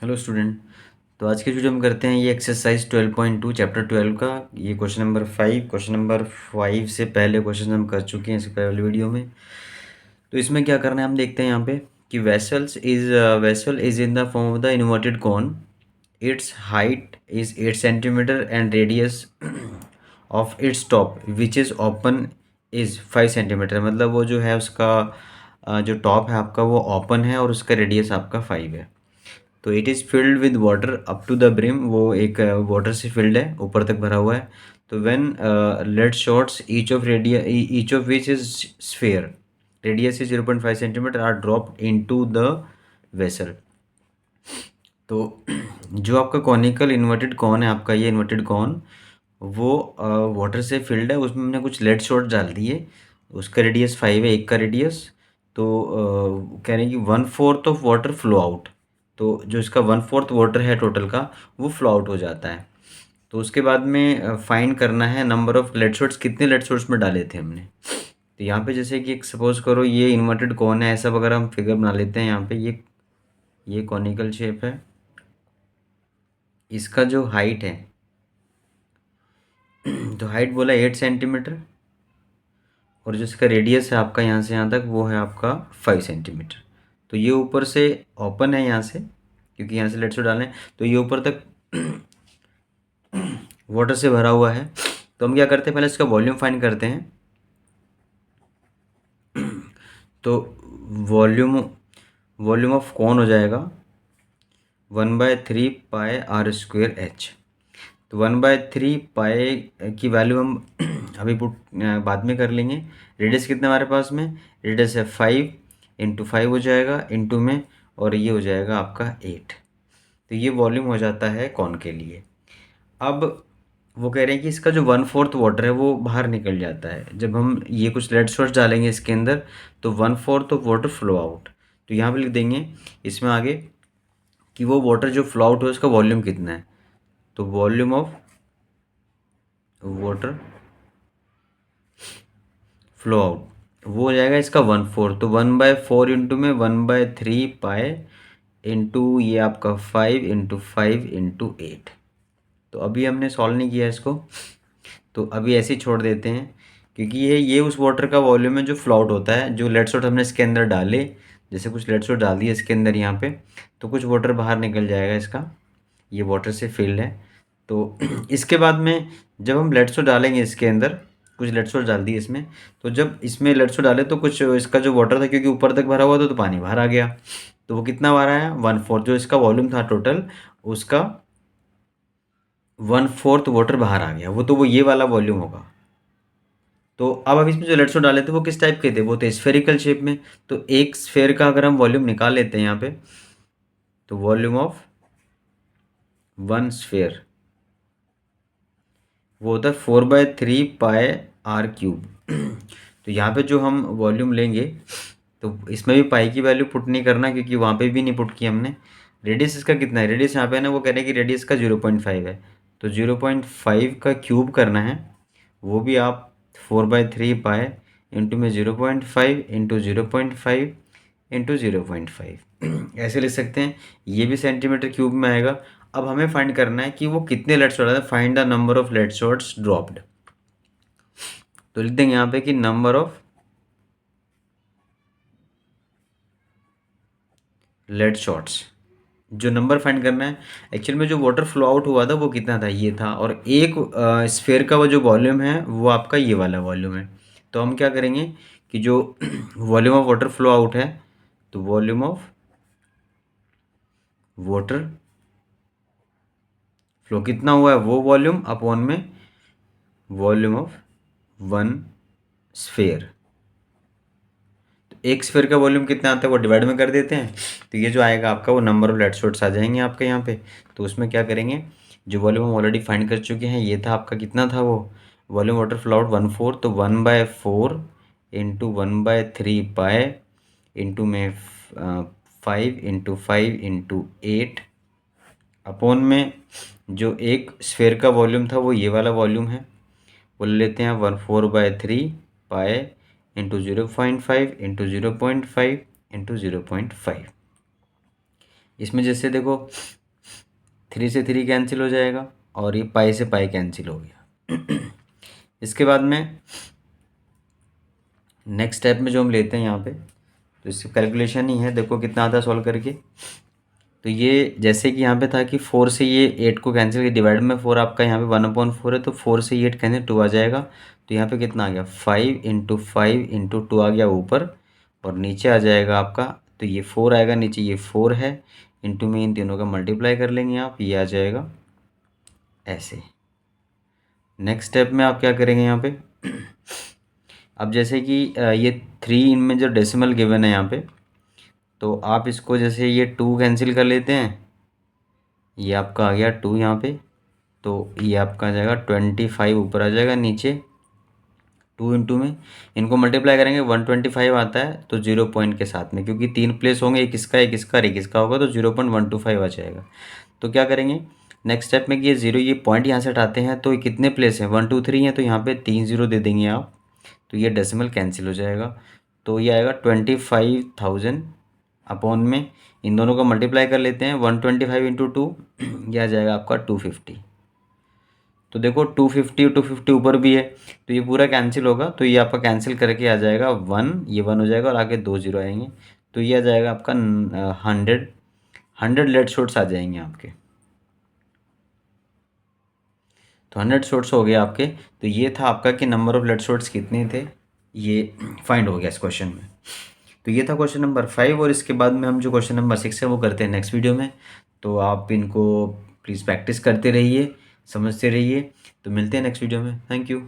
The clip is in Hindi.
Hello student. तो आज की वीडियो हम करते हैं ये एक्सरसाइज 12.2 चैप्टर 12 का ये क्वेश्चन नंबर 5 से पहले क्वेश्चन हम कर चुके हैं इससे पहले वीडियो में। तो इसमें क्या करना है हम देखते हैं यहाँ पे कि vessel is in the form of the inverted cone. Its height is 8 centimetre and radius of its top which is open is 5 centimetre. मतलब वो जो है उसका जो टॉप है आपका वो ओपन है और उसका रेडियस आपका 5 है। तो it is filled with water up to the brim. वो एक वाटर से फिल्ड है, ऊपर तक भरा हुआ है। तो when lead shots each of which is sphere radius is 0.5 centimetre are dropped into the vessel. तो जो आपका कॉनिकल इन्वर्टेड कॉन है, आपका ये इन्वर्टेड कॉन वो वाटर से फिल्ड है। उसमें हमने कुछ लेड शॉट डाल दिए। उसका रेडियस 5 है, एक का रेडियस। तो कह रहे हैं कि 1/4 ऑफ वाटर फ्लो आउट। तो जो इसका 1/4 वाटर है टोटल का वो फ्लो आउट हो जाता है। तो उसके बाद में फाइंड करना है नंबर ऑफ लेड शॉट्स, कितने लेड शॉट्स में डाले थे हमने। तो यहाँ पे जैसे कि सपोज करो ये इन्वर्टेड कॉन है, ऐसा वगैरह हम फिगर बना लेते हैं। यहाँ पे ये कॉनिकल शेप है। इसका जो हाइट है तो हाइट बोला 8 सेंटीमीटर और जो इसका रेडियस है आपका यहाँ से यहाँ तक वो है आपका 5 सेंटीमीटर। तो ये ऊपर से ओपन है यहाँ से, क्योंकि यहाँ से लेट्स डालें तो ये ऊपर तक वाटर से भरा हुआ है। तो हम क्या करते हैं, पहले इसका वॉल्यूम फाइंड करते हैं। तो वॉल्यूम वॉल्यूम ऑफ कौन हो जाएगा 1/3 पाई आर स्क्वेयर एच। तो 1/3 पाई की वैल्यू हम अभी पुट बाद में कर लेंगे। रेडियस कितना हमारे पास में, रेडियस है 5 इंटू 5 हो जाएगा इंटू में, और ये हो जाएगा आपका 8। तो ये वॉल्यूम हो जाता है कौन के लिए। अब वो कह रहे हैं कि इसका जो 1/4 वाटर है वो बाहर निकल जाता है जब हम ये कुछ लेड शॉट्स डालेंगे इसके अंदर। तो 1/4 ऑफ वाटर फ्लो आउट। तो यहाँ पे लिख देंगे इसमें आगे कि वो वाटर जो फ्लो आउट है उसका वॉल्यूम कितना है। तो volume of water flow out वो हो जाएगा इसका 1/4। तो 1/4 इंटू में 1/3 पाए इंटू ये आपका 5 इंटू 5 इंटू 8। तो अभी हमने सॉल्व नहीं किया इसको, तो अभी ऐसे ही छोड़ देते हैं, क्योंकि ये उस वाटर का वॉल्यूम है जो फ्लो आउट होता है। जो लेड शॉट हमने इसके अंदर डाले, जैसे कुछ लेड शॉट डाल दिए इसके अंदर यहाँ पे, तो कुछ वाटर बाहर निकल जाएगा इसका, ये वाटर से फिल्ड है। तो इसके बाद में जब हम लेड शॉट डालेंगे इसके अंदर, कुछ लेड शॉट डाल दिए इसमें, तो जब इसमें लेड शॉट डाले तो कुछ इसका जो वाटर था, क्योंकि ऊपर तक भरा हुआ था तो पानी बाहर आ गया। तो वो कितना बाहर आया 1/4, जो इसका वॉल्यूम था टोटल उसका 1/4 वाटर बाहर आ गया। वो ये वाला वॉल्यूम होगा। तो अब इसमें जो लेड शॉट डाले थे वो किस टाइप के थे, वो थे स्फेरिकल शेप में। तो एक स्फेयर का अगर हम वॉल्यूम निकाल लेते हैं यहाँ पे, तो वॉल्यूम ऑफ वन स्फेयर वो होता है 4/3 पाई आर क्यूब। तो यहाँ पे जो हम वॉल्यूम लेंगे, तो इसमें भी पाई की वैल्यू पुट नहीं करना, क्योंकि वहाँ पे भी नहीं पुट की हमने। रेडियस इसका कितना है, रेडियस यहाँ पे है ना, वो कह रहे हैं कि रेडियस का 0.5 है। तो 0.5 का क्यूब करना है, वो भी आप 4/3 पाए इंटू में 0.5 इंटू 0.5 इंटू 0.5 ऐसे लिख सकते हैं। ये भी सेंटीमीटर क्यूब में आएगा। अब हमें फाइंड करना है कि वो कितने लेड शॉट आते हैं, find the number of lead shots dropped. तो लिख देंगे यहाँ पे कि नंबर ऑफ लेड शॉट्स, जो नंबर फाइंड करना है। एक्चुअल में जो वाटर फ्लो आउट हुआ था वो कितना था, ये था। और एक स्फेयर का वो जो वॉल्यूम है वो आपका ये वाला वॉल्यूम है। तो हम क्या करेंगे कि जो volume of water flow out है, तो वॉल्यूम ऑफ वाटर फ्लो कितना हुआ है वो वॉल्यूम अपॉन में वॉल्यूम ऑफ वन स्फेयर। तो एक स्फेयर का वॉल्यूम कितना आता है वो डिवाइड में कर देते हैं। तो ये जो आएगा आपका वो नंबर ऑफ लेड शॉट्स आ जाएंगे आपके यहाँ पे। तो उसमें क्या करेंगे, जो वॉल्यूम हम ऑलरेडी फाइंड कर चुके हैं, ये था आपका कितना था वो वॉल्यूम वाटर फ्लो आउट 1/4। तो 1/4 इंटू 1/3 पाए इंटू में 5 इंटू 5 इंटू 8 अपॉन में जो एक स्फेयर का वॉल्यूम था वो ये वाला वॉल्यूम है, वो ले लेते हैं 1/4/3 पाए इंटू 0.5 इंटू 0.5 इंटू 0.5। इसमें जैसे देखो 3 से 3 कैंसिल हो जाएगा और ये पाई से पाई कैंसिल हो गया। इसके बाद में नेक्स्ट स्टेप में जो हम लेते हैं यहाँ पे, तो इससे कैलकुलेशन ही है, देखो कितना आता है सॉल्व करके। तो ये जैसे कि यहाँ पे था कि 4 से ये 8 को कैंसिल किया, डिवाइड में 4 आपका यहाँ पे 1/4 है, तो 4 से 8 कैंसिल 2 आ जाएगा। तो यहाँ पे कितना आ गया 5 × 5 × 2 आ गया ऊपर, और नीचे आ जाएगा आपका, तो ये 4 आएगा, नीचे ये 4 है, इंटू में इन तीनों का मल्टीप्लाई कर लेंगे आप, ये आ जाएगा ऐसे। नेक्स्ट स्टेप में आप क्या करेंगे यहाँ पे, अब जैसे कि ये 3 इनमें जो डेसिमल गिवन है यहाँ पे, तो आप इसको जैसे ये 2 कैंसिल कर लेते हैं, ये आपका आ गया 2 यहाँ पे, तो ये आपका आ जाएगा 25 ऊपर आ जाएगा, नीचे 2 इंटू में इनको मल्टीप्लाई करेंगे 125 आता है, तो 0 पॉइंट के साथ में, क्योंकि 3 प्लेस होंगे, एक इसका एक इसका और एक इसका होगा, तो 0.125 आ जाएगा। तो क्या करेंगे नेक्स्ट स्टेप में कि ये 0 ये पॉइंट यहाँ से हटाते हैं, तो ये कितने प्लेस हैं 1 2 3 हैं, तो यहाँ पे 3 0 दे देंगे आप, तो ये डेसिमल कैंसिल हो जाएगा। तो ये आएगा 25,000 अपॉन में इन दोनों का मल्टीप्लाई कर लेते हैं 125 इंटू 2, ये आ जाएगा आपका 250। तो देखो 250 ऊपर भी है, तो ये पूरा कैंसिल होगा, तो ये आपका कैंसिल करके आ जाएगा 1, ये 1 हो जाएगा और आगे 2 0 आएंगे, तो ये आ जाएगा आपका 100 लेट शॉट्स आ जाएंगे आपके। तो 100 शॉट्स हो गए आपके। तो ये था आपका कि नंबर ऑफ लेट शॉट्स कितने थे, ये फाइंड हो गया इस क्वेश्चन में। तो ये था क्वेश्चन नंबर 5, और इसके बाद में हम जो क्वेश्चन नंबर 6 है वो करते हैं नेक्स्ट वीडियो में। तो आप इनको प्लीज़ प्रैक्टिस करते रहिए, समझते रहिए। तो मिलते हैं नेक्स्ट वीडियो में। Thank you.